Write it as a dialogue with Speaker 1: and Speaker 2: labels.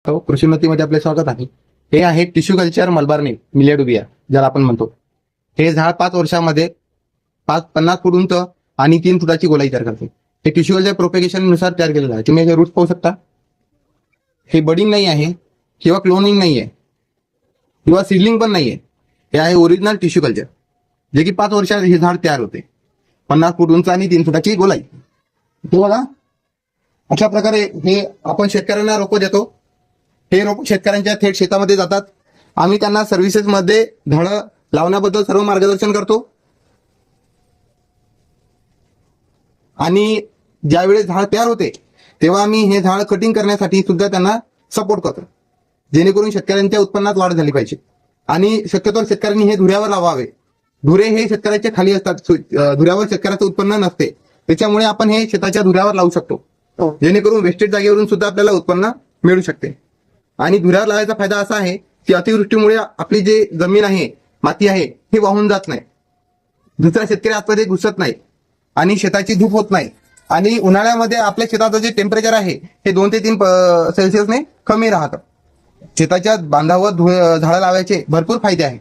Speaker 1: कृषी उन्नतीमध्ये आपले स्वागत आहे. हे आहे टिश्यू कल्चर मलबार नेम मिलेडुबिया ज्याला आपण म्हणतो. हे झाड 5 वर्षामध्ये 50 फूट उंच आणि 3 फुटाची गोलाई तयार करते. हे टिश्यू कल्चर प्रोपेगेशन नुसार तयार केलेलं आहे. तुम्ही हे रूट पाहू शकता. हे बडिंग नाही आहे किंवा क्लोनिंग नाही आहे किंवा सीडलिंग पण नाही आहे. हे आहे ओरिजिनल टिश्यू कल्चर, जे की 5 वर्षात हे झाड तयार होते. 50 फूट उंच आणि 3 फुटाची गोलाई. तो बघा, अशा प्रकारे हे आपण शेतकऱ्यांना रोप देतो. हे रोप शेतकऱ्यांच्या थेट शेतामध्ये जातात. आम्ही त्यांना सर्व्हिसेसमध्ये झाडं लावण्याबद्दल सर्व मार्गदर्शन करतो आणि ज्यावेळेस झाड तयार होते तेव्हा आम्ही हे झाड कटिंग करण्यासाठी सुद्धा त्यांना सपोर्ट करतो, जेणेकरून शेतकऱ्यांच्या उत्पन्नात वाढ झाली पाहिजे. आणि शक्यतो शेतकऱ्यांनी हे धुऱ्यावर लावावे. धुरे हे शेतकऱ्याच्या खाली असतात. धुऱ्यावर शेतकऱ्याचं उत्पन्न नसते, त्याच्यामुळे आपण हे शेताच्या धुऱ्यावर लावू शकतो, जेणेकरून वेस्टेज जागेवरून सुद्धा आपल्याला उत्पन्न मिळू शकते. आणि धुऱ्यावर लावायचा फायदा असा आहे की अतिवृष्टीमुळे आपली जे जमीन आहे, माती आहे, हे वाहून जात नाही. दुसरा शेतकरी आतमध्ये घुसत नाही आणि शेताची धूप होत नाही. आणि उन्हाळ्यामध्ये आपल्या शेताचं जे टेम्परेचर आहे हे 2 ते 3 सेल्सिअसने कमी राहतं. शेताच्या बांधावर झाडं लावायचे भरपूर फायदे आहेत.